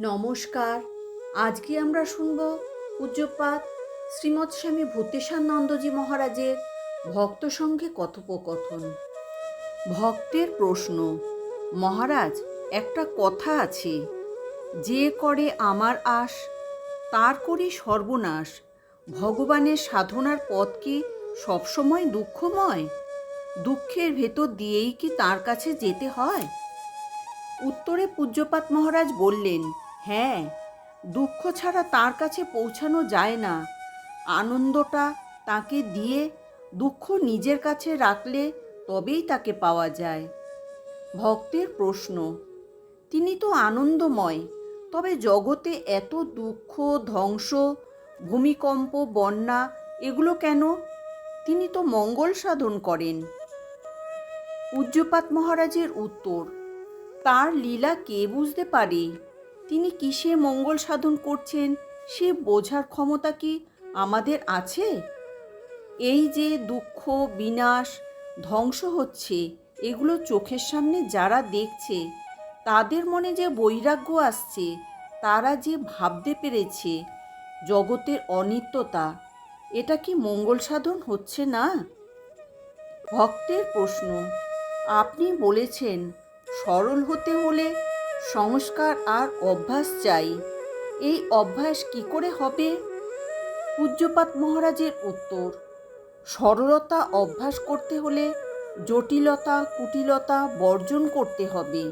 নমস্কার। আজকে আমরা শুনব পূজ্যপাদ শ্রীমৎ স্বামী ভূতেশানন্দজি মহারাজের ভক্ত সঙ্গে কথোপকথন। ভক্তের প্রশ্ন: মহারাজ, একটা কথা আছে, যে করে আমার আশ তার করি সর্বনাশ। ভগবানের সাধনার পথ কি সবসময় দুঃখময়? দুঃখের ভেতর দিয়েই কি তার কাছে যেতে হয়? উত্তরে পূজ্যপাদ মহারাজ বললেন, হ্যাঁ, দুঃখ ছাড়া তার কাছে পৌঁছানো যায় না। আনন্দটা তাকে দিয়ে দুঃখ নিজের কাছে রাখলে তবেই তাকে পাওয়া যায়। ভক্তের প্রশ্ন: তিনি তো আনন্দময়, তবে জগতে এত দুঃখ, ধ্বংস, ভূমিকম্প, বন্যা এগুলো কেন? তিনি তো মঙ্গল সাধন করেন। পূজ্যপাদ মহারাজের উত্তর: তার লীলা কে বুঝতে পারে? তিনি কিসে মঙ্গল সাধন করছেন সে বোঝার ক্ষমতা কি আমাদের আছে? এই যে দুঃখ, বিনাশ, ধ্বংস হচ্ছে, এগুলো চোখের সামনে যারা দেখছে, তাদের মনে যে বৈরাগ্য আসছে, তারা যে ভাবতে পেরেছে জগতের অনিত্যতা, এটা কি মঙ্গল সাধন হচ্ছে না? ভক্তের প্রশ্ন: আপনি বলেছেন সরল হতে হলে সংস্কার আর অভ্যাস চাই। এই অভ্যাস কি করে হবে? পূজ্যপাদ মহারাজের উত্তর: সরলতা অভ্যাস করতে হলে জটিলতা, কুটিলতা বর্জন করতে হবে।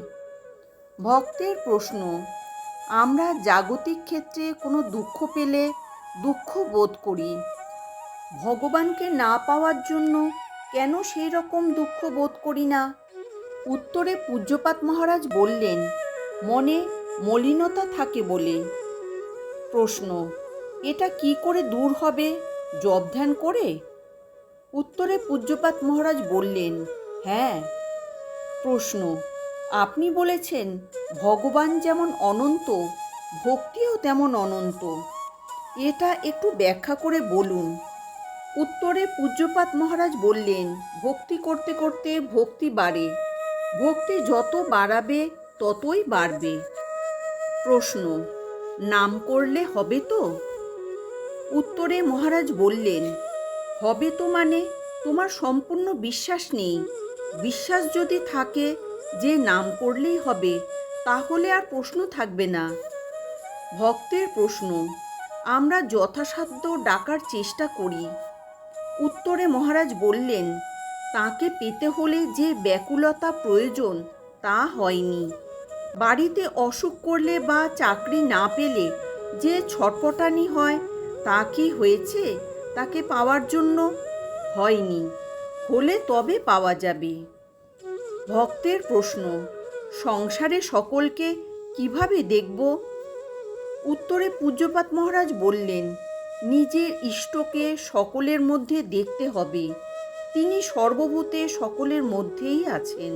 ভক্তের প্রশ্ন: আমরা জাগতিক ক্ষেত্রে কোনো দুঃখ পেলে দুঃখ বোধ করি, ভগবানকে না পাওয়ার জন্য কেন সেই রকম দুঃখ বোধ করি না? উত্তরে পূজ্যপাদ মহারাজ বললেন, মনে মলিনতা থাকে বলে। প্রশ্ন: এটা কি করে দূর হবে? জপ ধ্যান করে? উত্তরে পূজ্যপাদ মহারাজ বললেন, হ্যাঁ। প্রশ্ন: আপনি বলেছেন ভগবান যেমন অনন্ত, ভক্তিও তেমন অনন্ত, এটা একটু ব্যাখ্যা করে বলুন। উত্তরে পূজ্যপাদ মহারাজ বললেন, ভক্তি করতে করতে ভক্তি বাড়ে, ভক্তি যত বাড়াবে ততই বাড়বে। প্রশ্ন: নাম করলে হবে তো? উত্তরে মহারাজ বললেন, হবে তো মানে তোমার সম্পূর্ণ বিশ্বাস নেই। বিশ্বাস যদি থাকে যে নাম করলেই হবে, তাহলে আর প্রশ্ন থাকবে না। ভক্তের প্রশ্ন: আমরা যথাসাধ্য ডাকার চেষ্টা করি। উত্তরে মহারাজ বললেন, তাকে পেতে হলে যে ব্যাকুলতা প্রয়োজন তা হয়নি। বাড়িতে অসুখ করলে বা চাকরি না পেলে যে ছটফটানি হয়, তা কি হয়েছে তাকে পাওয়ার জন্য? হয়নি। হলে তবে পাওয়া যাবে। ভক্তের প্রশ্ন: সংসারে সকলকে কিভাবে দেখব? উত্তরে পূজ্যপাদ মহারাজ বললেন, নিজের ইষ্টকে সকলের মধ্যে দেখতে হবে। তিনি সর্বভূতে সকলের মধ্যেই আছেন।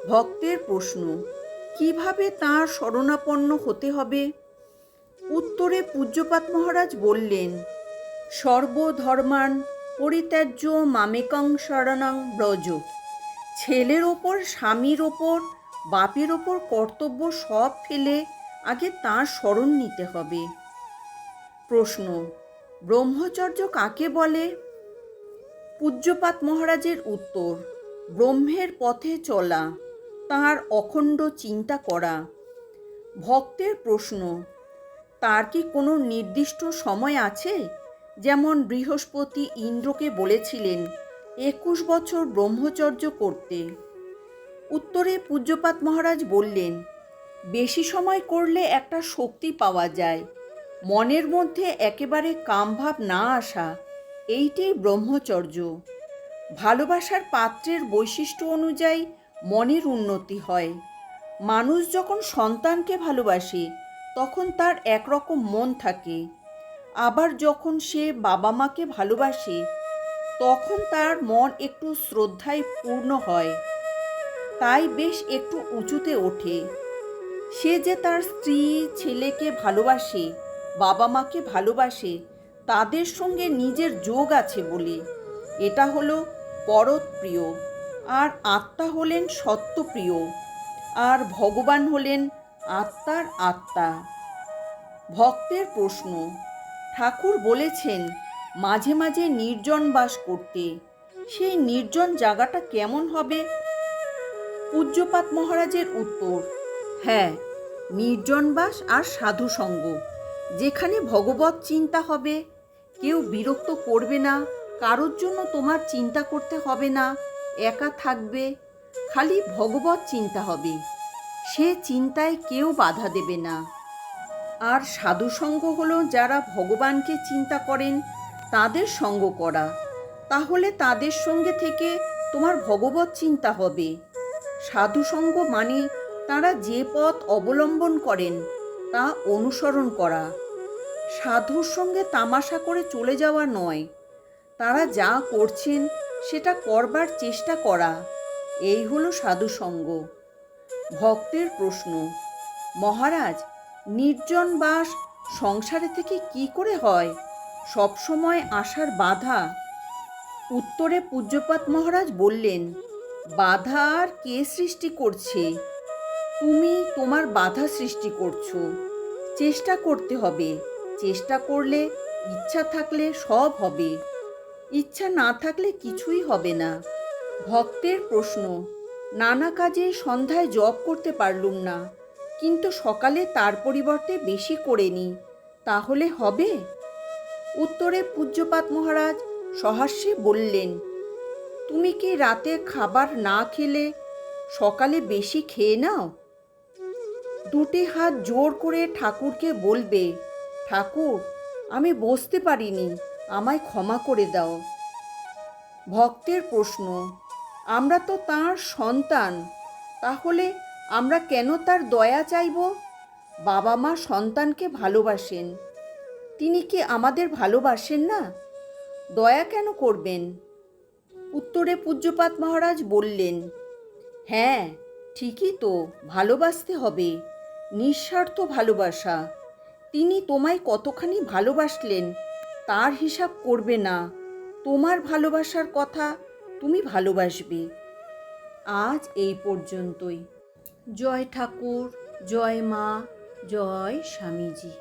ভক্তের প্রশ্ন: কিভাবে তাঁর শরণাপন্ন হতে হবে? উত্তরে পূজ্যপাদ মহারাজ বললেন, সর্বধর্মান পরিত্যাজ্য মামেকং শরণং ব্রজ। ছেলের ওপর, স্বামীর ওপর, বাপের ওপর কর্তব্য সব ফেলে আগে তাঁর শরণ নিতে হবে। প্রশ্ন: ব্রহ্মচর্য কাকে বলে? পূজ্যপাদ মহারাজের উত্তর: ব্রহ্মের পথে চলা, তাঁর অখণ্ড চিন্তা করা। ভক্তের প্রশ্ন: তার কি কোনো নির্দিষ্ট সময় আছে? যেমন বৃহস্পতি ইন্দ্রকে বলেছিলেন 21 বছর ব্রহ্মচর্য করতে। উত্তরে পূজ্যপাদ মহারাজ বললেন, বেশি সময় করলে একটা শক্তি পাওয়া যায়, মনের মধ্যে একেবারে কামভাব না আসা, এইটি ব্রহ্মচর্য। ভালোবাসার পাত্রের বৈশিষ্ট্য অনুযায়ী মনের উন্নতি হয়। মানুষ যখন সন্তানকে ভালোবাসে তখন তার একরকম মন থাকে, আবার যখন সে বাবা মাকে ভালোবাসে তখন তার মন একটু শ্রদ্ধায় পূর্ণ হয়, তাই বেশ একটু উঁচুতে ওঠে। সে যে তার স্ত্রী, ছেলেকে ভালোবাসে, বাবা মাকে ভালোবাসে, তাদের সঙ্গে নিজের যোগ আছে বলে, এটা হলো পরৎপ্রিয়। আর আত্মা হলেন সত্যপ্রিয়, আর ভগবান হলেন আত্মার আত্মা। ভক্তের প্রশ্ন, ঠাকুর বলেছেন মাঝে মাঝে নির্জন বাস করতে, সেই নির্জন জায়গাটা কেমন হবে? পূজ্যপাদ মহারাজের উত্তর, হ্যাঁ, নির্জন বাস আর সাধু সঙ্গ, যেখানে ভগবত চিন্তা হবে, কেউ বিরক্ত করবে না, কারোর জন্য তোমার চিন্তা করতে হবে না, একা থাকবে, খালি ভগবত চিন্তা হবে, সে চিন্তায় কেউ বাধা দেবে না। আর সাধুসঙ্গ হলো যারা ভগবানকে চিন্তা করেন তাদের সঙ্গ করা, তাহলে তাদের সঙ্গে থেকে তোমার ভগবত চিন্তা হবে। সাধুসঙ্গ মানে তারা যে পথ অবলম্বন করেন তা অনুসরণ করা, সাধুর সঙ্গে তামাশা করে চলে যাওয়া নয়, তারা যা করছেন সেটা করবার চেষ্টা করা, এই হলো সাধুসঙ্গ। ভক্তের প্রশ্ন, মহারাজ, নির্জন বাস সংসারে থেকে কি করে হয়? সবসময় আসার বাধা। উত্তরে পূজ্যপাদ মহারাজ বললেন, বাধা আর কে সৃষ্টি করছে? তুমি তোমার বাধা সৃষ্টি করছো। চেষ্টা করতে হবে, চেষ্টা করলে, ইচ্ছা থাকলে সব হবে, ইচ্ছা না থাকলে কিছুই হবে না। ভক্তের প্রশ্ন, নানা কাজে সন্ধ্যায় জপ করতে পারলুম না, কিন্তু সকালে তার পরিবর্তে বেশি করে নিই, তাহলে হবে? উত্তরে পূজ্যপাদ মহারাজ সহাস্যে বললেন, তুমি কি রাতে খাবার না খেলে সকালে বেশি খেয়ে নাও? দুটি হাত জোর করে ঠাকুরকে বলবে, ঠাকুর, আমি বসতে পারিনি, আমায় ক্ষমা করে দাও। ভক্তের প্রশ্ন, আমরা তো তাঁর সন্তান, তাহলে আমরা কেন তার দয়া চাইব? বাবা মা সন্তানকে ভালোবাসেন, তিনি কি আমাদের ভালোবাসেন না? দয়া কেন করবেন? উত্তরে পূজ্যপাদ মহারাজ বললেন, হ্যাঁ, ঠিকই তো, ভালোবাসতে হবে, নিঃস্বার্থ ভালোবাসা। তিনি তোমায় কতখানি ভালোবাসলেন তার হিসাব করবে না, তোমার ভালোবাসার কথা তুমি ভালোবাসবে। আজ এই পর্যন্তই। জয় ঠাকুর, জয় মা, জয় স্বামীজি।